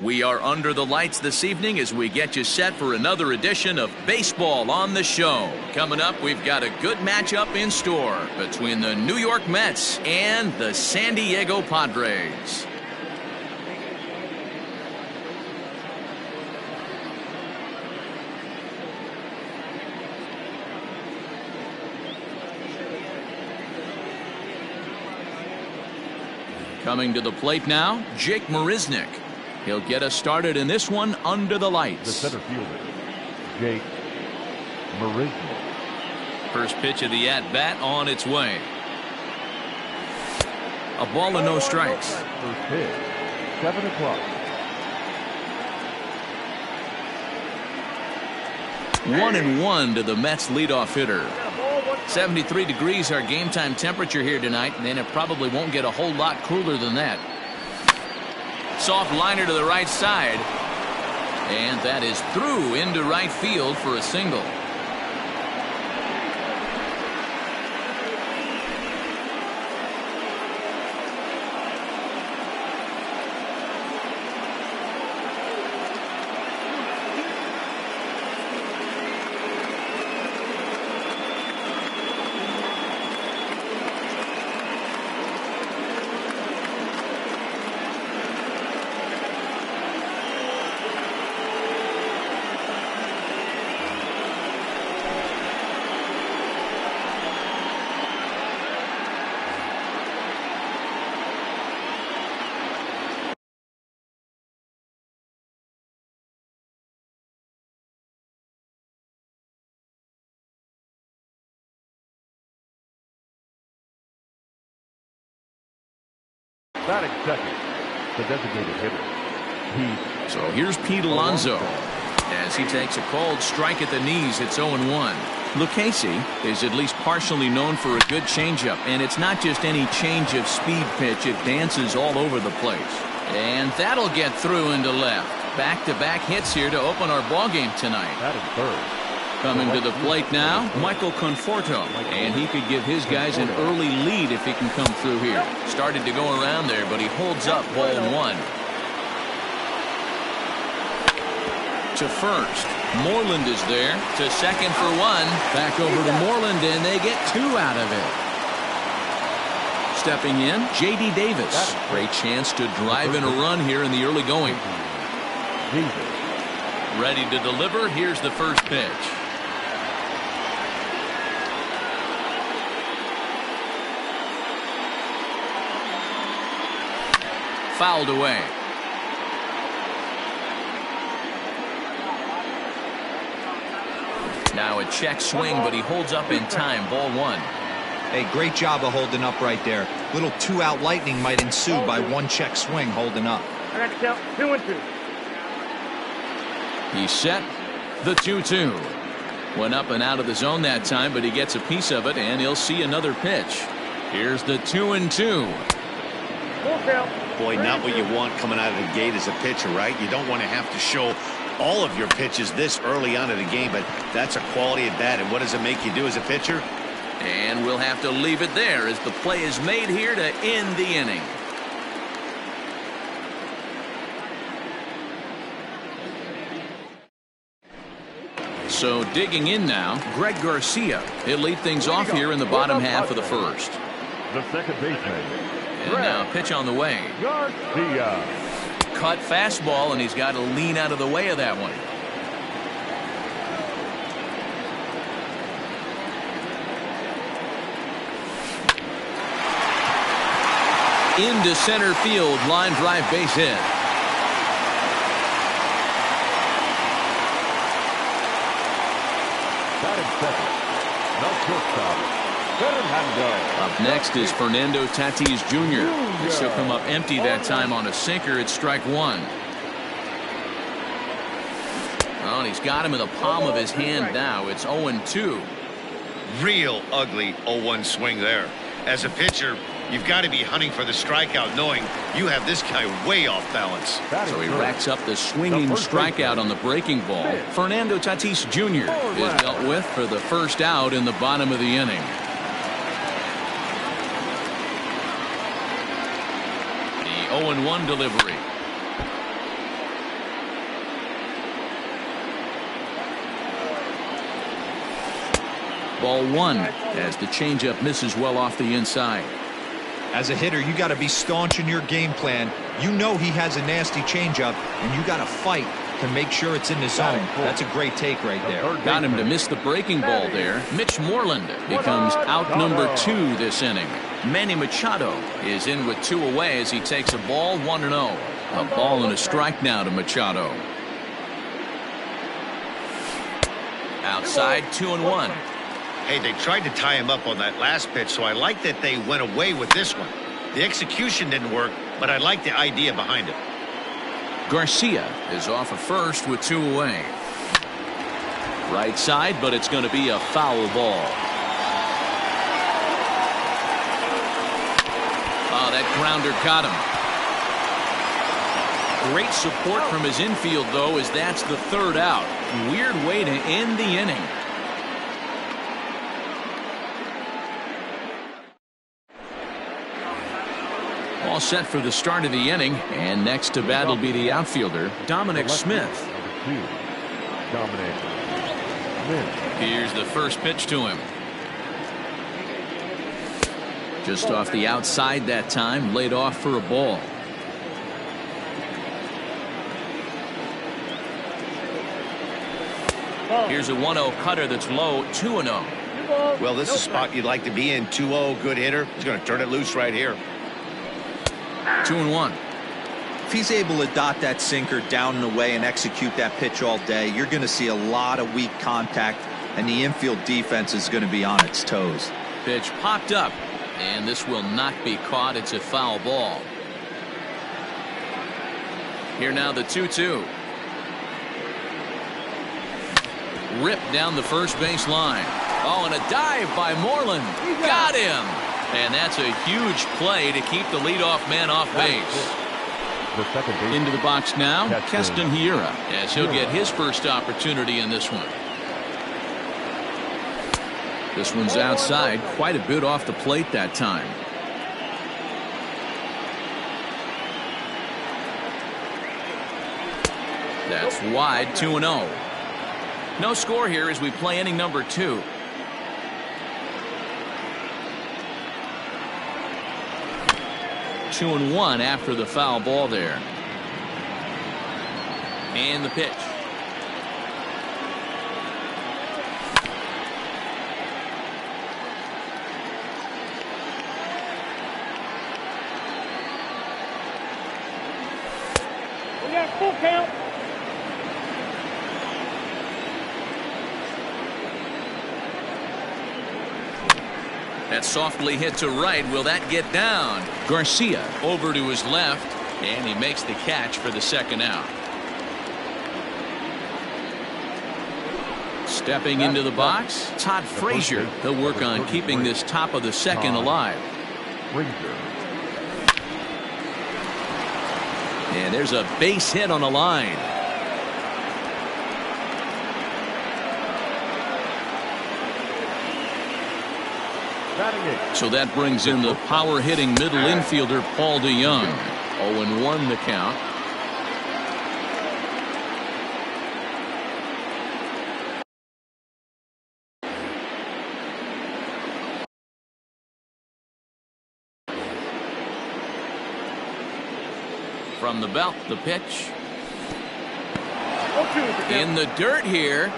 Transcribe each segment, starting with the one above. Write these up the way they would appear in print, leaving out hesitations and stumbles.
We are under the lights this evening as we get you set for another edition of Baseball on the Show. Coming up, we've got a good matchup in store between the New York Mets and the San Diego Padres. Coming to the plate now, Jake Marisnick. He'll get us started in this one under the lights. The center fielder, Jake Marisnick. First pitch of the at-bat on its way. A ball and no strikes. First pitch, 7 o'clock. 1-1 to the Mets leadoff hitter. 73 degrees our game time temperature here tonight, and it probably won't get a whole lot cooler than that. Soft liner to the right side, and that is through into right field for a single. Batting second, the designated hitter, Pete. So here's Pete Alonso as he takes a called strike at the knees. It's 0-1. Lucchesi is at least partially known for a good changeup, and it's not just any change of speed pitch. It dances all over the place, and that'll get through into left. Back-to-back hits here to open our ball game tonight. Batting third. Coming to the plate now, Michael Conforto, and he could give his guys an early lead if he can come through here. Started to go around there, but he holds up ball one. To first, Moreland is there. To second for one. Back over to Moreland, and they get two out of it. Stepping in, J.D. Davis. Great chance to drive in a run here in the early going. Ready to deliver. Here's the first pitch. Fouled away. Now a check swing, but he holds up in time. Ball one. Hey, great job of holding up right there. Little two-out lightning might ensue by one check swing holding up. I got to count 2-2. He's set. The 2-2. Went up and out of the zone that time, but he gets a piece of it, and he'll see another pitch. Here's the 2-2. Full count. Boy, not what you want coming out of the gate as a pitcher, right? You don't want to have to show all of your pitches this early on in the game, but that's a quality at bat. And what does it make you do as a pitcher? And we'll have to leave it there as the play is made here to end the inning. So digging in now, Greg Garcia. He'll lead things off here in the bottom half of the first. The second baseman. And now pitch on the way. Garcia. Cut fastball, and he's got to lean out of the way of that one. Into center field, line drive base hit. Batting second, the shortstop, Fernando. Up next is Fernando Tatis Jr. This will come up empty that time on a sinker. It's strike one. Oh, and he's got him in the palm of his hand now. It's 0-2. Real ugly 0-1 swing there. As a pitcher, you've got to be hunting for the strikeout, knowing you have this guy way off balance. So he racks up the swinging strikeout on the breaking ball. Fernando Tatis Jr. is dealt with for the first out in the bottom of the inning. The 0-1 delivery. Ball one as the changeup misses well off the inside. As a hitter, you got to be staunch in your game plan. You know he has a nasty changeup, and you got to fight to make sure it's in the zone. That's a great take right there. Got him to miss the breaking ball there. Mitch Moreland becomes out number 2 this inning. Manny Machado is in with 2 away as he takes a ball 1-0. A ball and a strike now to Machado. Outside 2-1. Hey, they tried to tie him up on that last pitch, so I like that they went away with this one. The execution didn't work, but I like the idea behind it. Garcia is off of first with 2 away. Right side, but it's going to be a foul ball. Oh, that grounder got him. Great support from his infield, though, as that's the 3rd out. Weird way to end the inning. All set for the start of the inning, and next to bat will be the outfielder, Dominic Smith. Dominic Smith. Here's the first pitch to him. Just off the outside that time, laid off for a ball. Here's a 1-0 cutter that's low, 2-0. Well, this is a spot you'd like to be in. 2-0, good hitter. He's going to turn it loose right here. 2-1. If he's able to dot that sinker down and away and execute that pitch all day, you're going to see a lot of weak contact, and the infield defense is going to be on its toes. Pitch popped up, and this will not be caught. It's a foul ball. Here now the 2-2. Ripped down the first base line. Oh, and a dive by Moreland. Got him. And that's a huge play to keep the leadoff man off base. Into the box now, Keston Hiura, as he'll get his first opportunity in this one. This one's outside, quite a bit off the plate that time. That's wide, 2-0. No score here as we play inning number 2. Two and one after the foul ball there. And the pitch. We got full count. That softly hit to right. Will that get down? Garcia over to his left, and he makes the catch for the 2nd out. Stepping into the box, Todd Frazier. He'll work on keeping this top of the 2nd alive. And there's a base hit on the line. So that brings in the power-hitting middle infielder Paul DeYoung. 0-1 the count. From the belt, the pitch. In the dirt here.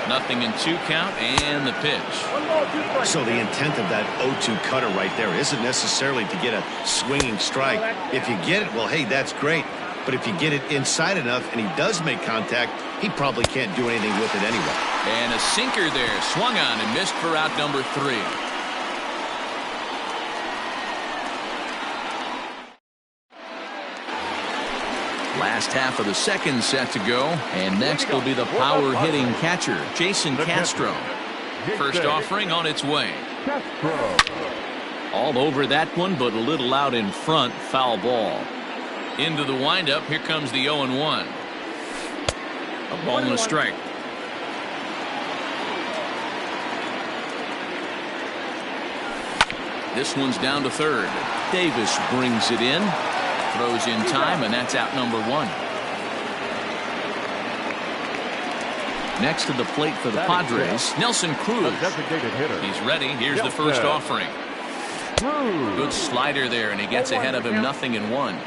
Nothing in 2 count, and the pitch. So the intent of that 0-2 cutter right there isn't necessarily to get a swinging strike. If you get it, well, hey, that's great. But if you get it inside enough and he does make contact, he probably can't do anything with it anyway. And a sinker there, swung on and missed for out number 3. Last half of the 2nd set to go, and next will be the power-hitting catcher, Jason Castro. First offering on its way. All over that one, but a little out in front, foul ball. Into the windup, here comes the 0-1. A ball and a strike. This one's down to 3rd. Davis brings it in. Throws in time, and that's out number 1. Next to the plate for the Padres, Nelson Cruz. Designated hitter. He's ready. Here's the first offering. Good slider there, and he gets ahead of him 0-1.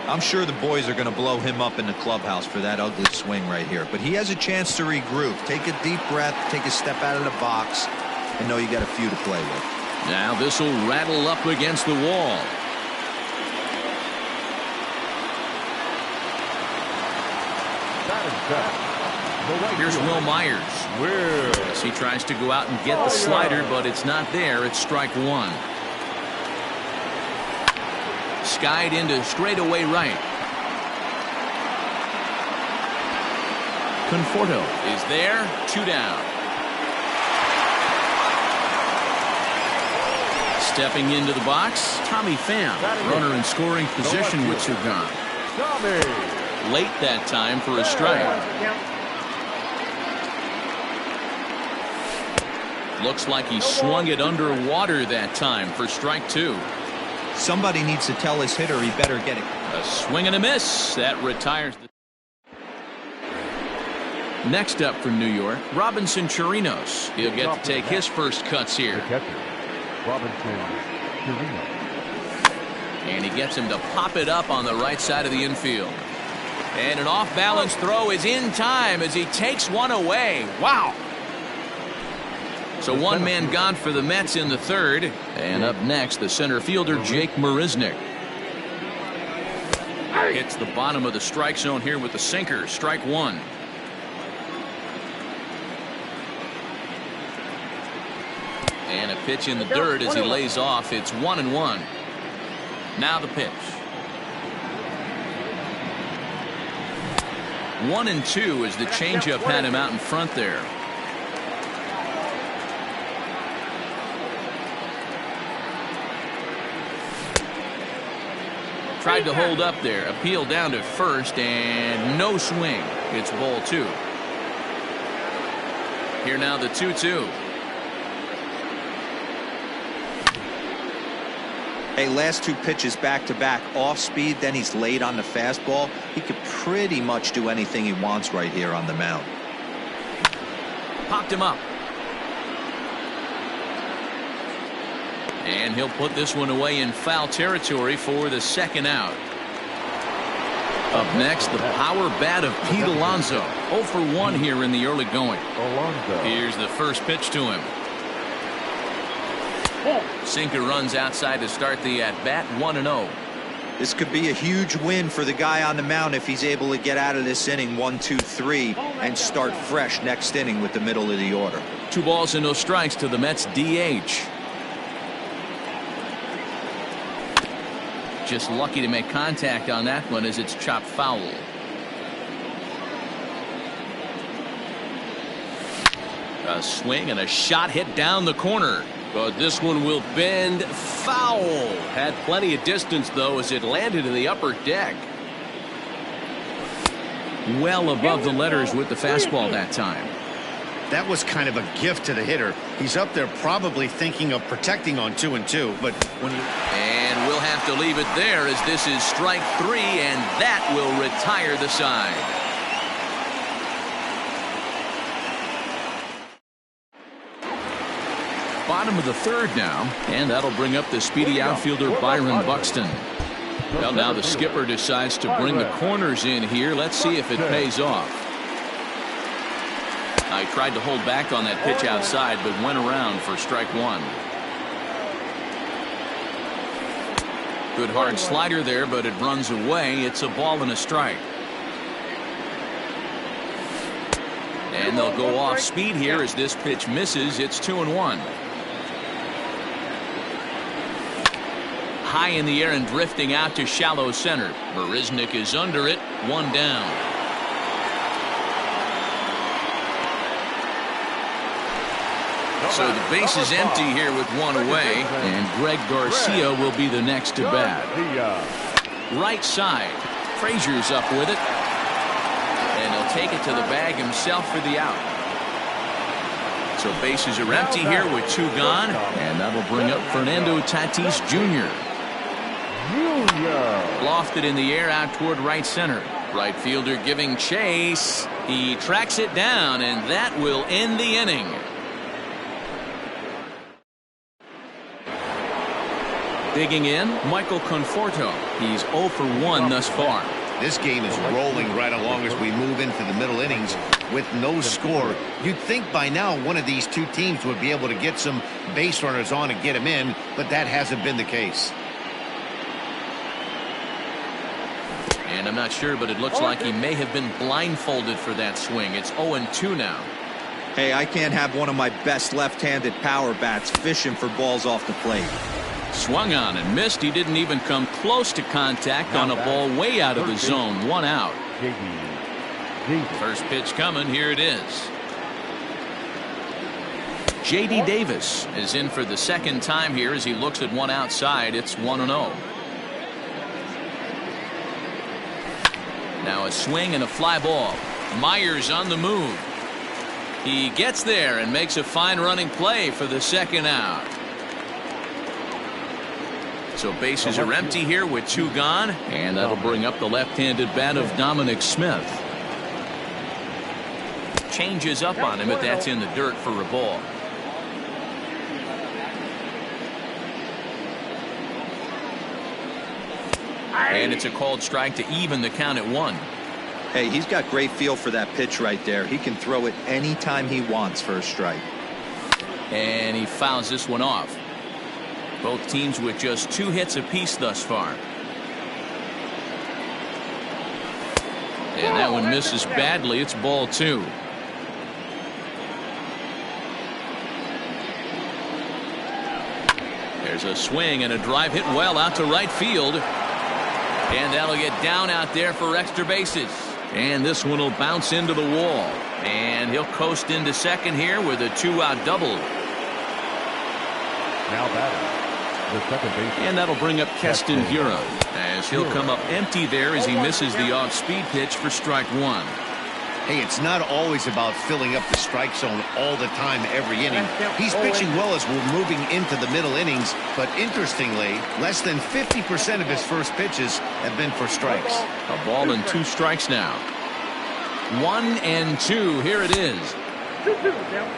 I'm sure the boys are going to blow him up in the clubhouse for that ugly swing right here. But he has a chance to regroup. Take a deep breath, take a step out of the box, and know you got a few to play with. Now this will rattle up against the wall. Here's Will Myers. As he tries to go out and get the slider, but it's not there. It's strike one. Skied into straightaway right. Conforto is there. 2 down. Stepping into the box, Tommy Pham. Runner in scoring position with 2 gone. Late that time for a strike. Looks like he swung it underwater that time for strike 2. Somebody needs to tell his hitter he better get it. A swing and a miss. That retires the. Next up from New York, Robinson Chirinos. He'll get to take his first cuts here. Robinson Chirinos. And he gets him to pop it up on the right side of the infield. And an off-balance throw is in time as he takes one away. Wow. So one man gone for the Mets in the third. And up next, the center fielder, Jake Marisnick. Hits the bottom of the strike zone here with the sinker. Strike one. And a pitch in the dirt as he lays off. It's 1-1. Now the pitch. 1-2 as the changeup had him out in front there. Tried to hold up there. Appeal down to first and no swing. It's ball 2. Here now the 2-2. Hey, last 2 pitches back-to-back off speed, then he's late on the fastball. He could pretty much do anything he wants right here on the mound. Popped him up. And he'll put this one away in foul territory for the second out. Up next, the power bat of Pete Alonso. 0 for 1 here in the early going. Here's the first pitch to him. Sinker runs outside to start the at-bat. 1-0. This could be a huge win for the guy on the mound if he's able to get out of this inning 1, 2, 3 and start fresh next inning with the middle of the order. 2 balls and no strikes to the Mets DH. Just lucky to make contact on that one as it's chopped foul. A swing and a shot hit down the corner. But this one will bend foul. Had plenty of distance, though, as it landed in the upper deck. Well above the letters with the fastball that time. That was kind of a gift to the hitter. He's up there probably thinking of protecting on 2-2, but when and we'll have to leave it there as this is strike 3, and that will retire the side. Bottom of the third now, and that'll bring up the speedy outfielder Byron Buxton. Well, now the skipper decides to bring the corners in here. Let's see if it pays off. I tried to hold back on that pitch outside, but went around for strike 1. Good hard slider there, but it runs away. It's a ball and a strike. And they'll go off speed here as this pitch misses. It's 2-1. High in the air and drifting out to shallow center. Marisnick is under it. 1 down. So the base is empty here with 1 away, and Greg Garcia will be the next to bat. Right side. Frazier's up with it, and he'll take it to the bag himself for the out. So bases are empty here with 2 gone, and that'll bring up Fernando Tatis Jr. Lofted in the air out toward right center. Right fielder giving chase. He tracks it down, and that will end the inning. Digging in, Michael Conforto. He's 0 for 1 thus far. This game is rolling right along as we move into the middle innings with no score. You'd think by now one of these two teams would be able to get some base runners on and get them in, but that hasn't been the case. And I'm not sure, but it looks like he may have been blindfolded for that swing. It's 0-2 now. Hey, I can't have one of my best left-handed power bats fishing for balls off the plate. Swung on and missed. He didn't even come close to contact on a ball way out of the zone. 1 out. First pitch coming. Here it is. J.D. Davis is in for the second time here as he looks at one outside. It's 1-0. Now a swing and a fly ball. Myers on the move. He gets there and makes a fine running play for the second out. So bases are empty here with 2 gone, and that'll bring up the left-handed bat of Dominic Smith. Changes up on him, but that's in the dirt for a ball. And it's a called strike to even the count at 1. Hey, he's got great feel for that pitch right there. He can throw it anytime he wants for a strike. And he fouls this one off. Both teams with just 2 hits apiece thus far. And that one misses badly. It's ball 2. There's a swing and a drive hit well out to right field. And that'll get down out there for extra bases. And this one will bounce into the wall. And he'll coast into second here with a 2-out double. Now batting, the second baseman. And that'll bring up Keston Hiura, as he'll come up empty there as he misses the off-speed pitch for strike 1. Hey, it's not always about filling up the strike zone all the time every inning. He's pitching well as we're moving into the middle innings, but interestingly, less than 50% of his first pitches have been for strikes. A ball and 2 strikes now. 1-2. Here it is.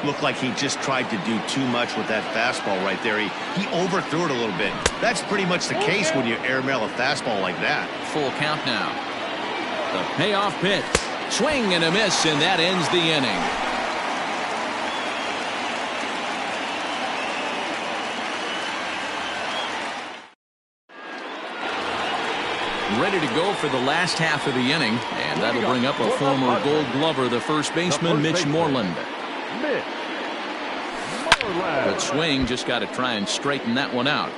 Looked like he just tried to do too much with that fastball right there. He overthrew it a little bit. That's pretty much the case when you airmail a fastball like that. Full count now. The payoff pitch. Swing and a miss, and that ends the inning. Ready to go for the last half of the inning, and that'll bring up a former Gold Glover, the first baseman, Mitch Moreland. Good swing, just got to try and straighten that one out.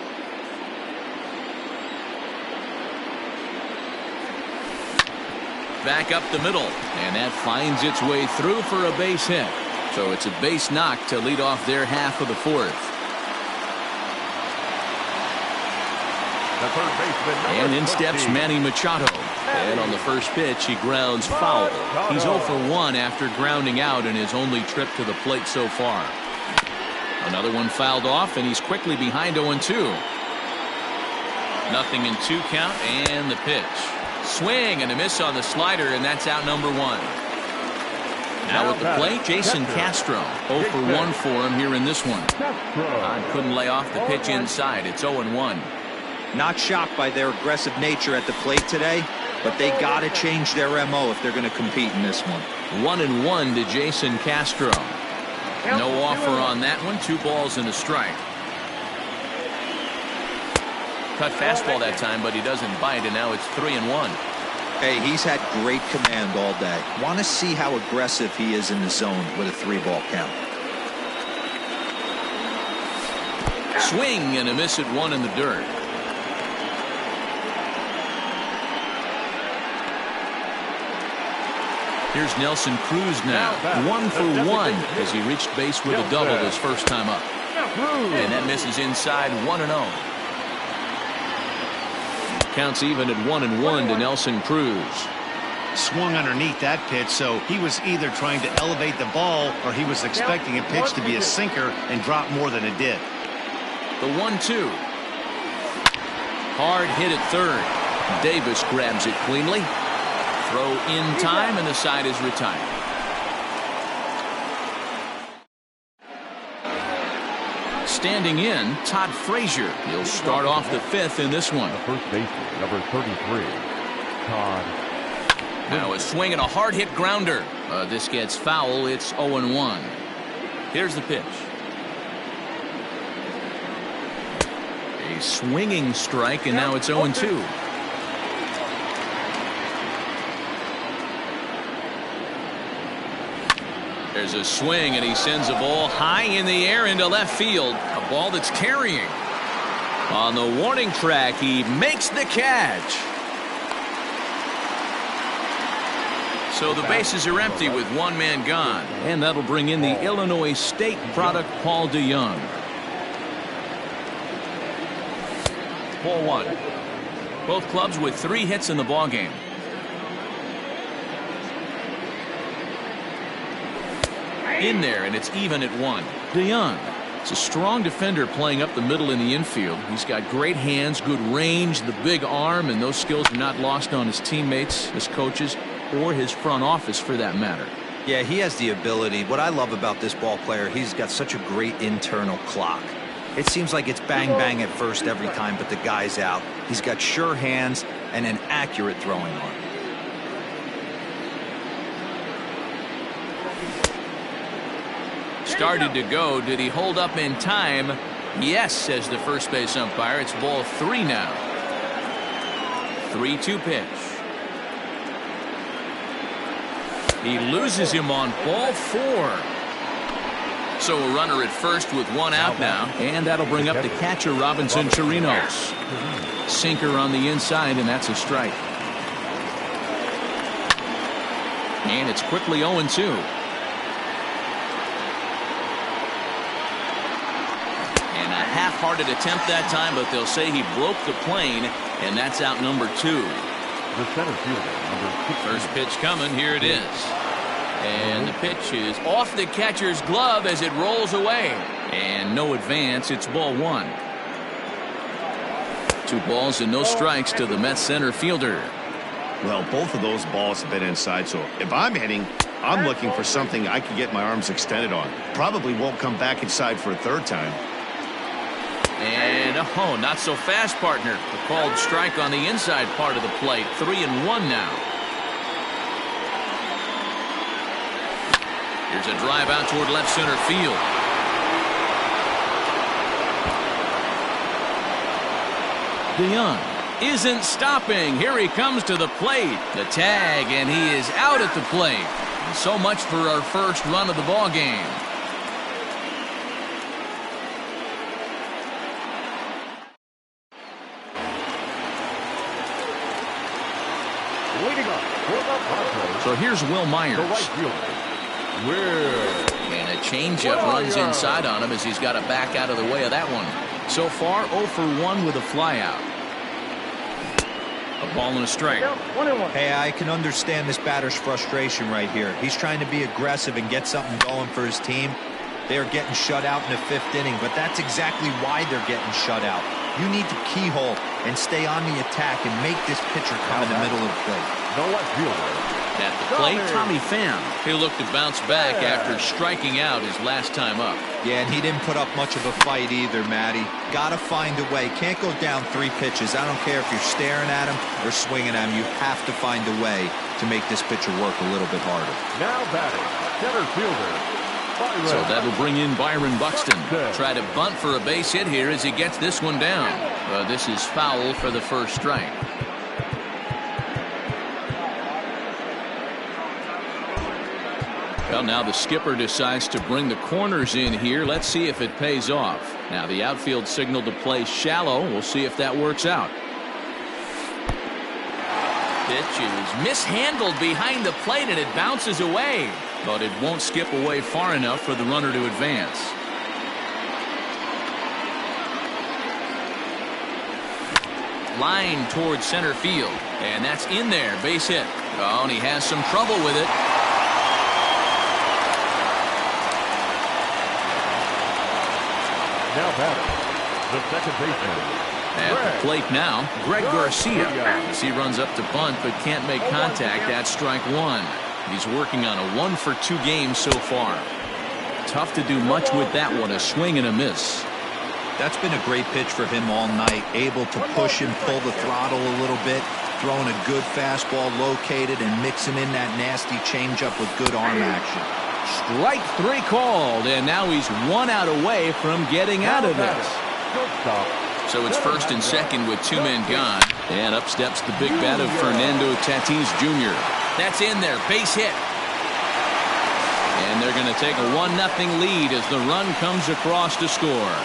Back up the middle, and that finds its way through for a base hit. So it's a base knock to lead off their half of the 4th. The third baseman, And in steps Manny Machado. And on the first pitch, he grounds foul. He's 0 for 1 after grounding out in his only trip to the plate so far. Another one fouled off, and he's quickly behind 0-2. Nothing in 2 count, and the pitch. Swing and a miss on the slider, and that's out number 1. Now at the plate, Jason Castro. 0 for 1 for him here in this one. Couldn't lay off the pitch inside. It's 0-1. Not shocked by their aggressive nature at the plate today, but they got to change their MO if they're going to compete in this one. 1-1 to Jason Castro. No offer on that one. 2 balls and a strike. Cut fastball that time, but he doesn't bite, and now it's 3-1. Hey, he's had great command all day. Want to see how aggressive he is in the zone with a 3-ball count. Swing and a miss at 1 in the dirt. Here's Nelson Cruz now. 1 for 1 as he reached base with a double his first time up. And that misses inside. 1-0. Counts even at 1-1 to Nelson Cruz. Swung underneath that pitch, so he was either trying to elevate the ball or he was expecting a pitch to be a sinker and drop more than it did. The 1-2. Hard hit at third. Davis grabs it cleanly. Throw in time, and the side is retired. Standing in, Todd Frazier. He'll start off the fifth in this one. The first baseman, number 33, Todd. Now a swing and a hard-hit grounder. This gets foul. It's 0-1. Here's the pitch. A swinging strike, and now it's 0-2. There's a swing, and he sends a ball high in the air into left field. A ball that's carrying. On the warning track, he makes the catch. So the bases are empty with one man gone. And that'll bring in the Illinois State product, Paul DeYoung. Ball one. Both clubs with 3 hits in the ballgame. In there, and it's even at 1. DeYoung. It's a strong defender playing up the middle in the infield. He's got great hands, good range, the big arm, and those skills are not lost on his teammates, his coaches, or his front office for that matter. Yeah, he has the ability. What I love about this ball player, he's got such a great internal clock. It seems like it's bang bang at first every time, but the guy's out. He's got sure hands and an accurate throwing arm. Started to go. Did he hold up in time? Yes, says the first base umpire. It's ball 3 now. 3-2 pitch. He loses him on ball 4. So a runner at first with 1 out now. And that'll bring up the catcher, Robinson Chirinos. Sinker on the inside, and that's a strike. And it's quickly 0-2. And a half-hearted attempt that time, but they'll say he broke the plane, and that's out number 2. The center fielder, number 6. First pitch coming. Here it is. And the pitch is off the catcher's glove as it rolls away. And no advance. It's ball 1. 2 balls and no strikes to the Mets center fielder. Well, both of those balls have been inside, so if I'm hitting, I'm looking for something I can get my arms extended on. Probably won't come back inside for a 3rd time. And, oh, not so fast, partner. A called strike on the inside part of the plate. 3-1 now. Here's a drive out toward left center field. DeYoung isn't stopping. Here he comes to the plate. The tag, and he is out at the plate. So much for our first run of the ball game. So here's Will Myers. And a changeup runs inside on him as he's got to back out of the way of that one. So far, 0 for 1 with a flyout. A ball and a strike. Hey, I can understand this batter's frustration right here. He's trying to be aggressive and get something going for his team. They are getting shut out in the 5th inning, but that's exactly why they're getting shut out. You need to keyhole and stay on the attack and make this pitcher come in the middle of the plate. The left fielder. At the plate, Tommy Pham. He'll look to bounce back after striking out his last time up. Yeah, and he didn't put up much of a fight either, Matty. Gotta find a way. Can't go down 3 pitches. I don't care if you're staring at him or swinging at him. You have to find a way to make this pitcher work a little bit harder. Now batting, center fielder. So that'll bring in Byron Buxton. Try to bunt for a base hit here as he gets this one down. This is foul for the first strike. Well, now the skipper decides to bring the corners in here. Let's see if it pays off. Now the outfield signal to play shallow. We'll see if that works out. Pitch is mishandled behind the plate and it bounces away. But it won't skip away far enough for the runner to advance. Line towards center field. And that's in there. Base hit. Oh, and he has some trouble with it. Now batting, the second baseman, At the plate now, Greg Garcia. As he runs up to bunt but can't make contact, that's strike one. He's working on a 1-for-2 game so far. Tough to do much with that one, a swing and a miss. That's been a great pitch for him all night. Able to push and pull the throttle a little bit. Throwing a good fastball located and mixing in that nasty changeup with good arm action. Strike three called, and now he's 1 out away from getting out of this. So it's first and second with 2 men gone. And up steps the big bat of Fernando Tatis Jr. That's in there, base hit. And they're going to take a 1-0 lead as the run comes across to score.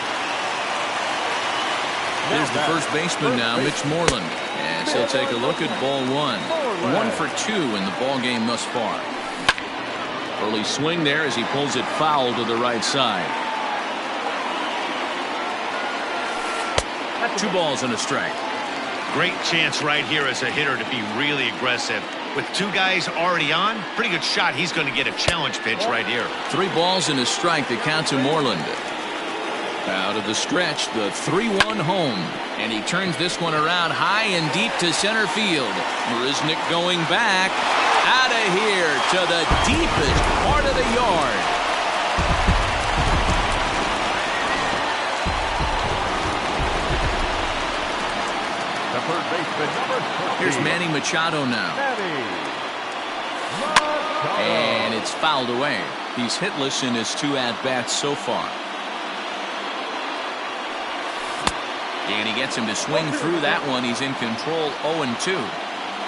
There's the first baseman now, Mitch Moreland. As he'll take a look at ball one. 1 for 2 in the ball game thus far. Early swing there as he pulls it foul to the right side. 2 balls and a strike. Great chance right here as a hitter to be really aggressive. With 2 guys already on, pretty good shot. He's going to get a challenge pitch right here. 3 balls and a strike to count to Moreland. Out of the stretch, the 3-1 home. And he turns this one around high and deep to center field. Marisnick going back. Out of here to the deepest part of the yard. The first baseman, number 20. Here's Manny Machado now. And it's fouled away. He's hitless in his 2 at-bats so far. And he gets him to swing through that one. He's in control 0-2.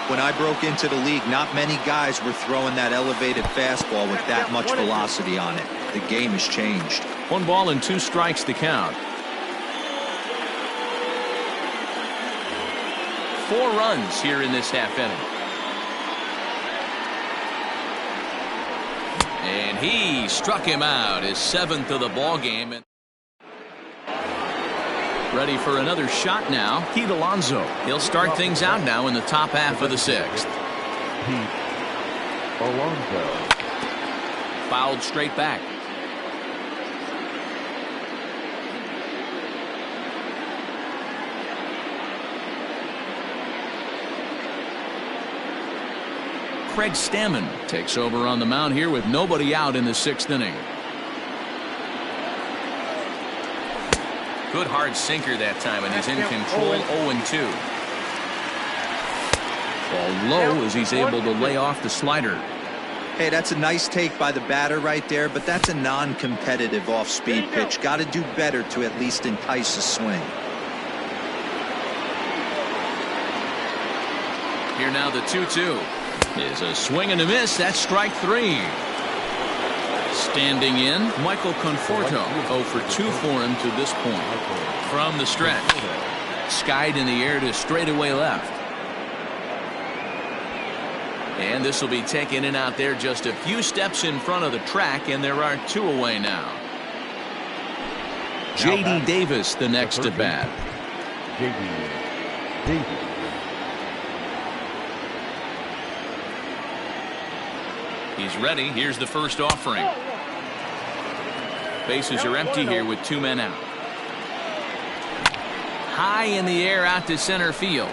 When I broke into the league, not many guys were throwing that elevated fastball with that much velocity on it. The game has changed. 1 ball and 2 strikes to count. 4 runs here in this half inning. And he struck him out, his 7th of the ball game. Ready for another shot now, Pete Alonso. He'll start things out now in the top half of the 6th. Pete Alonso. Fouled straight back. Craig Stammen takes over on the mound here with nobody out in the 6th inning. Good hard sinker that time, and he's in control 0-2. Ball low as he's able to lay off the slider. Hey, that's a nice take by the batter right there, but that's a non-competitive off-speed pitch. Got to do better to at least entice a swing. Here now the 2-2 is a swing and a miss. That's strike 3. Standing in, Michael Conforto. 0 for 2 for him to this point. From the stretch, skied in the air to straightaway left. And this will be taken in out there just a few steps in front of the track, and there are 2 away now. J.D. Davis the next to bat. J.D. Davis. He's ready. Here's the first offering. Bases are empty here with 2 men out. High in the air out to center field.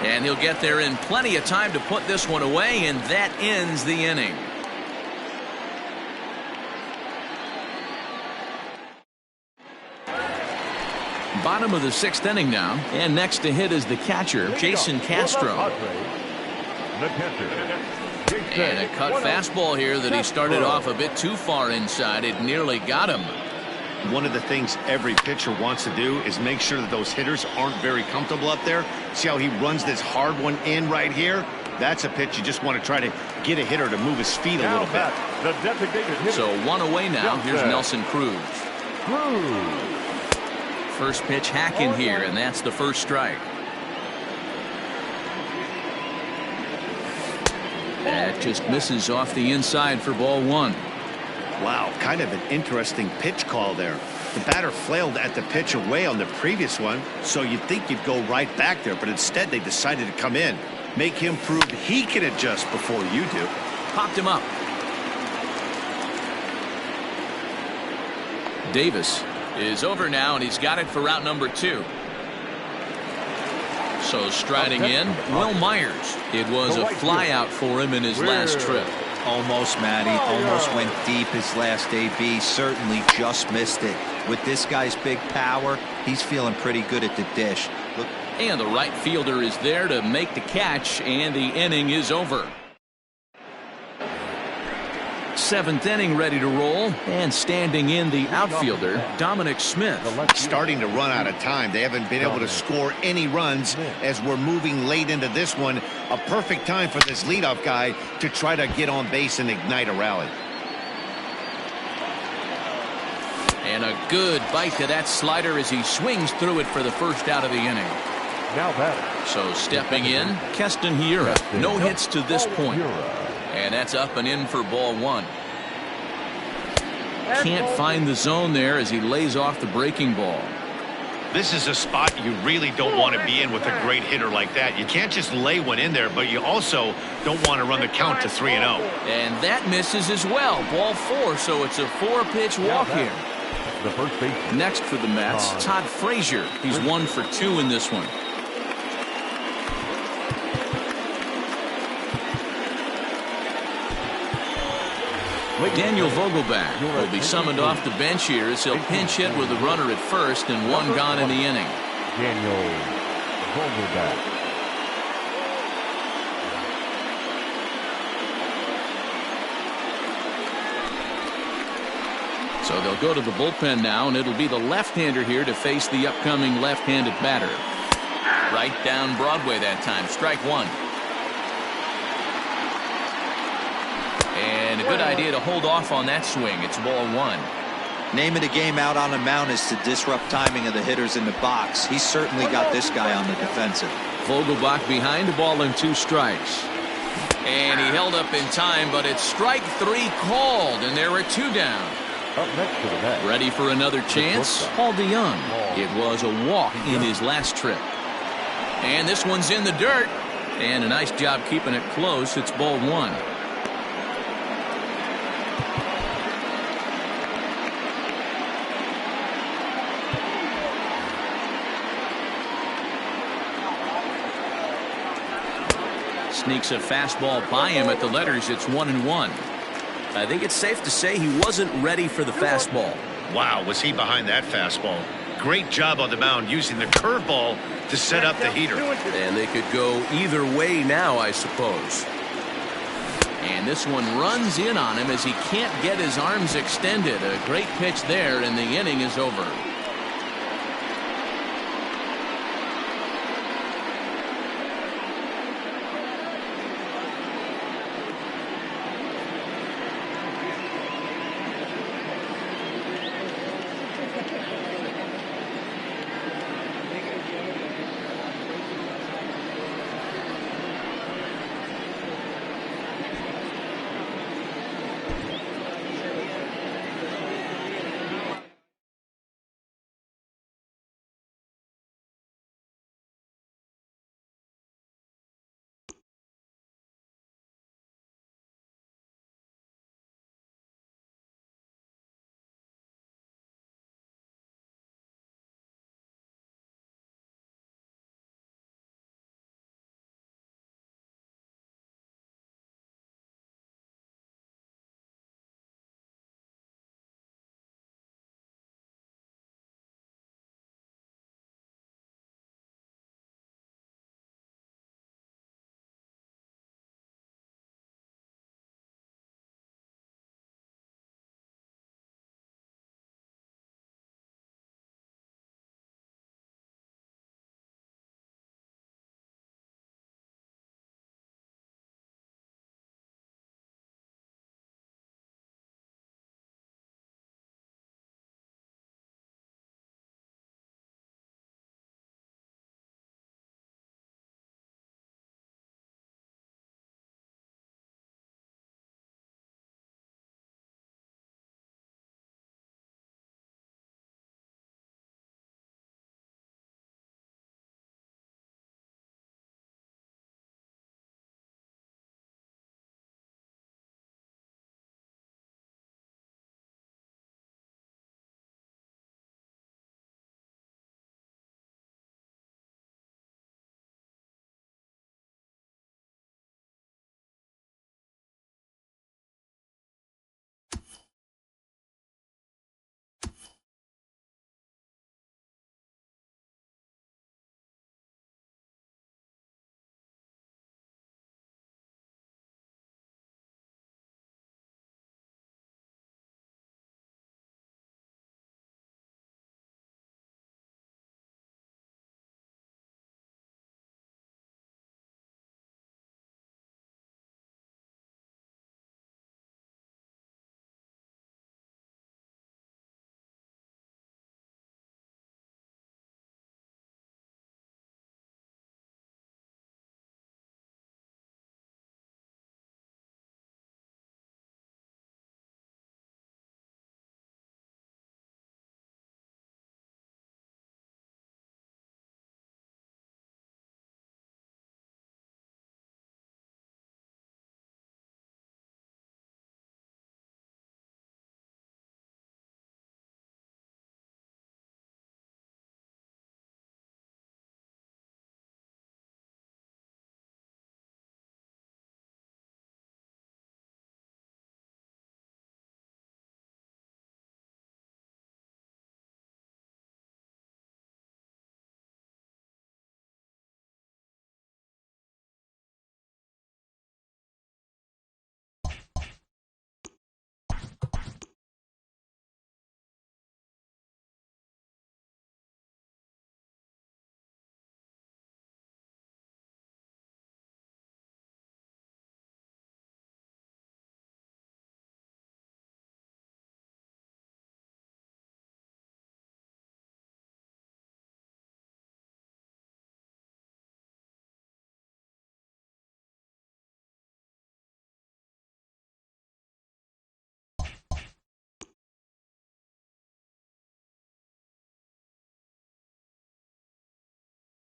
And he'll get there in plenty of time to put this one away, and that ends the inning. Bottom of the 6th inning now, and next to hit is the catcher, Jason Castro. The catcher. And a cut fastball here that he started off a bit too far inside. It nearly got him. One of the things every pitcher wants to do is make sure that those hitters aren't very comfortable up there. See how he runs this hard one in right here? That's a pitch you just want to try to get a hitter to move his feet a little bit. The designated hitter. So 1 away now. Here's Nelson Cruz. First pitch hacking here, and that's the first strike. That just misses off the inside for ball 1. Wow, kind of an interesting pitch call there. The batter flailed at the pitch away on the previous one, so you'd think you'd go right back there, but instead they decided to come in. Make him prove he can adjust before you do. Popped him up. Davis is over now, and he's got it for out number 2. So striding in, Will Myers. It was a flyout for him in his last trip. Almost, Matty. Almost went deep his last AB. Certainly just missed it. With this guy's big power, he's feeling pretty good at the dish. Look. And the right fielder is there to make the catch, and the inning is over. 7th inning ready to roll, and standing in the outfielder, Dominic Smith. Starting to run out of time. They haven't been able to score any runs as we're moving late into this one. A perfect time for this leadoff guy to try to get on base and ignite a rally. And a good bite to that slider as he swings through it for the first out of the inning. Now batter. So stepping in, Keston Hiura. No hits to this point. And that's up and in for ball 1. Can't find the zone there as he lays off the breaking ball. This is a spot you really don't want to be in with a great hitter like that. You can't just lay one in there, but you also don't want to run the count to 3-0. And that misses as well. Ball 4, so it's a 4-pitch walk here. The first baseman. Next for the Mets, Todd Frazier. He's 1 for 2 in this one. Daniel Vogelback will be summoned off the bench here as he'll pinch hit with a runner at first and 1 gone in the inning. Daniel Vogelback. So they'll go to the bullpen now, and it'll be the left-hander here to face the upcoming left-handed batter. Right down Broadway that time. Strike 1. And a good idea to hold off on that swing. It's ball 1. Name of the game out on the mound is to disrupt timing of the hitters in the box. He's certainly got this guy on the defensive. Vogelbach behind, a ball and 2 strikes. And he held up in time, but it's strike 3 called, and there are 2 down. Up next to the bat. Ready for another chance? Paul DeYoung. It was a walk in his last trip. And this one's in the dirt. And a nice job keeping it close. It's ball 1. Sneaks a fastball by him at the letters. It's 1-1. I think it's safe to say he wasn't ready for the fastball. Wow, was he behind that fastball. Great job on the mound using the curveball to set up the heater. And they could go either way now, I suppose. And this one runs in on him as he can't get his arms extended. A great pitch there, and the inning is over.